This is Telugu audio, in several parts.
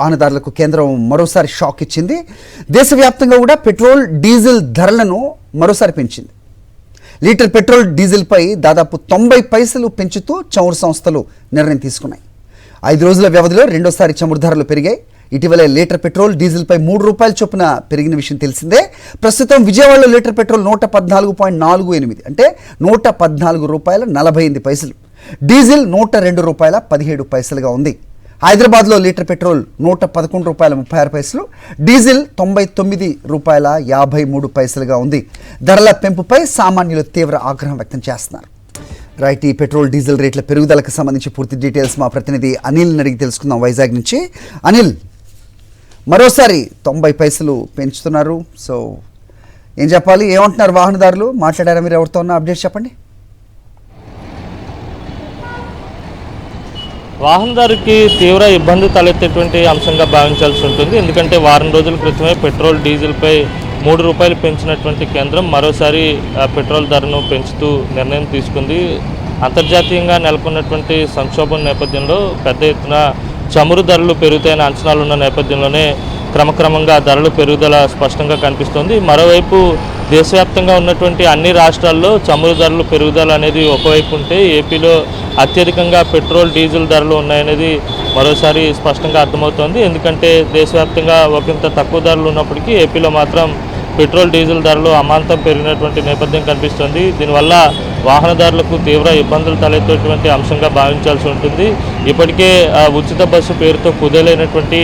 వాహనదారులకు కేంద్రం మరోసారి షాక్ ఇచ్చింది. దేశవ్యాప్తంగా కూడా పెట్రోల్ డీజిల్ ధరలను మరోసారి పెంచింది. లీటర్ పెట్రోల్ డీజిల్పై దాదాపు 90 పైసలు పెంచుతూ చమురు సంస్థలు నిర్ణయం తీసుకున్నాయి. 5 రోజుల వ్యవధిలో రెండోసారి చమురు ధరలు పెరిగాయి. ఇటీవలే లీటర్ పెట్రోల్ డీజిల్పై ₹3 చొప్పున పెరిగిన విషయం తెలిసిందే. ప్రస్తుతం విజయవాడలో లీటర్ పెట్రోల్ 114.48 అంటే ₹114.48, డీజిల్ ₹102.17గా ఉంది. హైదరాబాద్లో లీటర్ పెట్రోల్ ₹111.36, డీజిల్ ₹99.53గా ఉంది. ధరల పెంపుపై సామాన్యులు తీవ్ర ఆగ్రహం వ్యక్తం చేస్తున్నారు. రైట్, ఈ పెట్రోల్ డీజిల్ రేట్ల పెరుగుదలకు సంబంధించి పూర్తి డీటెయిల్స్ మా ప్రతినిధి అనిల్ అడిగి తెలుసుకుందాం వైజాగ్ నుంచి. అనిల్, మరోసారి 90 పైసలు పెంచుతున్నారు. సో ఏం చెప్పాలి, ఏమంటున్నారు వాహనదారులు? మాట్లాడారా మీరు? ఎవరితో ఉన్న అప్డేట్స్ చెప్పండి. వాహనదారుకి తీవ్ర ఇబ్బంది తలెత్తేటువంటి అంశంగా భావించాల్సి ఉంటుంది. ఎందుకంటే వారం రోజుల క్రితమే పెట్రోల్ డీజిల్పై ₹3 పెంచినటువంటి కేంద్రం మరోసారి పెట్రోల్ ధరను పెంచుతూ నిర్ణయం తీసుకుంది. అంతర్జాతీయంగా నెలకొన్నటువంటి సంక్షోభం నేపథ్యంలో పెద్ద ఎత్తున చమురు ధరలు పెరుగుతాయని అంచనాలు ఉన్న నేపథ్యంలోనే క్రమక్రమంగా ధరలు పెరుగుదల స్పష్టంగా కనిపిస్తోంది. మరోవైపు దేశవ్యాప్తంగా ఉన్నటువంటి అన్ని రాష్ట్రాల్లో చమురు ధరలు పెరుగుదల అనేది ఒకవైపు ఉంటే ఏపీలో అత్యధికంగా పెట్రోల్ డీజిల్ ధరలు ఉన్నాయనేది మరోసారి స్పష్టంగా అర్థమవుతోంది. ఎందుకంటే దేశవ్యాప్తంగా ఒకంత తక్కువ ధరలు ఉన్నప్పటికీ ఏపీలో మాత్రం పెట్రోల్ డీజిల్ ధరలు అమాంతం పెరిగినటువంటి నేపథ్యం కనిపిస్తుంది. దీనివల్ల వాహనదారులకు తీవ్ర ఇబ్బందులు తలెత్తేటువంటి అంశంగా భావించాల్సి ఉంటుంది. ఇప్పటికే ఉచిత బస్సు పేరుతో కుదేలైనటువంటి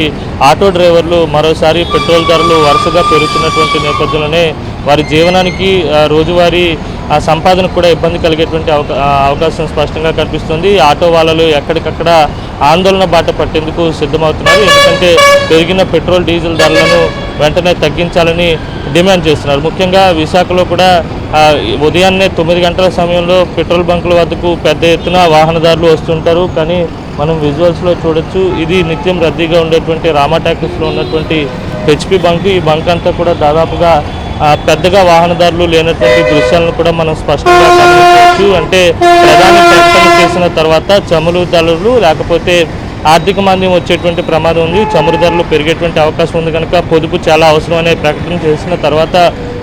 ఆటో డ్రైవర్లు మరోసారి పెట్రోల్ ధరలు వరుసగా పెరుగుతున్నటువంటి నేపథ్యంలోనే వారి జీవనానికి రోజువారీ సంపాదనకు కూడా ఇబ్బంది కలిగేటువంటి అవకాశం స్పష్టంగా కనిపిస్తుంది. ఆటో వాళ్ళు ఎక్కడికక్కడ ఆందోళన బాట పట్టేందుకు సిద్ధమవుతున్నారు. ఎందుకంటే పెరిగిన పెట్రోల్ డీజిల్ ధరలను వెంటనే తగ్గించాలని డిమాండ్ చేస్తున్నారు. ముఖ్యంగా విశాఖలో కూడా ఉదయాన్నే 9 గంటల సమయంలో పెట్రోల్ బంకుల వద్దకు పెద్ద ఎత్తున వాహనదారులు వస్తుంటారు. కానీ మనం విజువల్స్లో చూడొచ్చు, ఇది నిత్యం రద్దీగా ఉండేటువంటి రామా టాకీస్లో ఉన్నటువంటి హెచ్పి బంక్. ఈ బంక్ అంతా కూడా దాదాపుగా పెద్దగా వాహనదారులు లేనటువంటి దృశ్యాలను కూడా మనం స్పష్టంగా గమనించవచ్చు. అంటే ప్రధాని ప్రకటన చేసిన తర్వాత చమురు ధరలు లేకపోతే ఆర్థిక మాంద్యం వచ్చేటువంటి ప్రమాదం ఉంది, చమురు ధరలు పెరిగేటువంటి అవకాశం ఉంది కనుక పొదుపు చాలా అవసరం అనే ప్రకటన చేసిన తర్వాత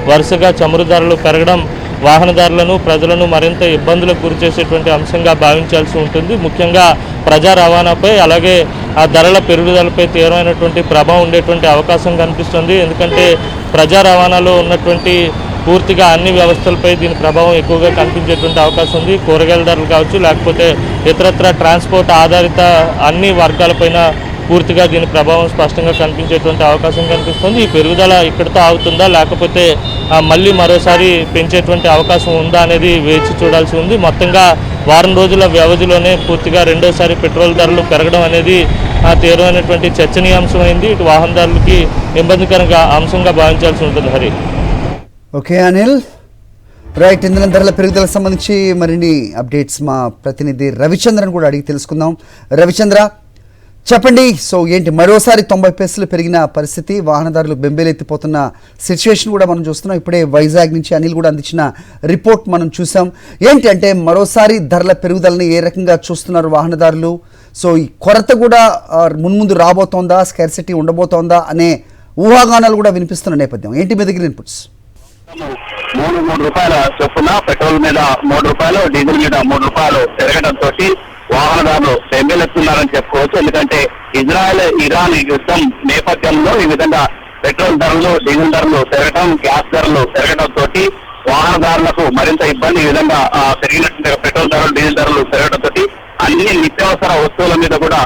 వరుసగా చమురు ధరలు పెరగడం వాహనదారులను ప్రజలను మరింత ఇబ్బందులకు గురి చేసేటువంటి అంశంగా భావించాల్సి ఉంటుంది. ముఖ్యంగా ప్రజా రవాణాపై అలాగే ఆ ధరల పెరుగుదలపై తీవ్రమైనటువంటి ప్రభావం ఉండేటువంటి అవకాశం కనిపిస్తుంది. ఎందుకంటే ప్రజా రవాణాలో ఉన్నటువంటి పూర్తిగా అన్ని వ్యవస్థలపై దీని ప్రభావం ఎక్కువగా కనిపించేటువంటి అవకాశం ఉంది. కూరగాయల ధరలు కావచ్చు, లేకపోతే ఇతరత్ర ట్రాన్స్పోర్ట్ ఆధారిత అన్ని వర్గాలపైన పూర్తిగా దీని ప్రభావం స్పష్టంగా కనిపించేటువంటి అవకాశం కనిపిస్తుంది. ఈ పెరుగుదల ఇక్కడితో ఆగుతుందా లేకపోతే మళ్ళీ మరోసారి పెంచేటువంటి అవకాశం ఉందా అనేది వేచి చూడాల్సి ఉంది. మొత్తంగా వారం రోజుల వ్యవధిలోనే పూర్తిగా రెండోసారి పెట్రోల్ ధరలు పెరగడం అనేది తీవ్రమైనటువంటి చర్చనీయాంశమైంది. ఇటు వాహనదారులకి ఇబ్బందికరంగా అంశంగా భావించాల్సి ఉంటుంది. హరి. Okay Anil, right. ఇంధన ధరల పెరుగుదలకు సంబంధించి మరిన్ని అప్డేట్స్ మా ప్రతినిధి రవిచంద్రన్ కూడా అడిగి తెలుసుకుందాం. రవిచంద్ర, చెప్పండి. సో ఏంటి, మరోసారి 90 పైసలు పెరిగిన పరిస్థితి, వాహనదారులు బెంబేలెత్తిపోతున్న సిచ్యువేషన్ కూడా మనం చూస్తున్నాం. ఇప్పుడే వైజాగ్ నుంచి అనిల్ కూడా అందించిన రిపోర్ట్ మనం చూసాం. ఏంటి అంటే మరోసారి ధరల పెరుగుదలని ఏ రకంగా చూస్తున్నారు వాహనదారులు? సో ఈ కొరత కూడా మున్ముందు రాబోతోందా, స్కార్సిటీ ఉండబోతోందా అనే ఊహాగానాలు కూడా వినిపిస్తున్న నేపథ్యం ఏంటి మీ దగ్గర ఇన్పుట్స్? ₹3 చొప్పున పెట్రోల్ మీద ₹3, డీజిల్ మీద ₹3 పెరగడంతో వాహనదారులు బెంబేలెత్తున్నారని చెప్పుకోవచ్చు. ఎందుకంటే ఇజ్రాయెల్ ఇరాన్ యుద్ధం నేపథ్యంలో ఈ విధంగా పెట్రోల్ ధరలు, డీజిల్ ధరలు పెరగడం, గ్యాస్ ధరలు పెరగడంతో వాహనదారులకు మరింత ఇబ్బంది. ఈ విధంగా పెరిగినటువంటి పెట్రోల్ ధరలు, డీజిల్ ధరలు పెరగడంతో అన్ని నిత్యావసర వస్తువుల మీద కూడా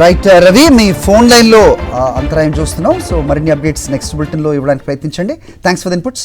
రైట్ రవి, మీ ఫోన్ లైన్లో అంతరాయం చూస్తున్నాం. సో మరిన్ని అప్డేట్స్ నెక్స్ట్ బులెటిన్లో ఇవ్వడానికి ప్రయత్నించండి. Thanks for the inputs.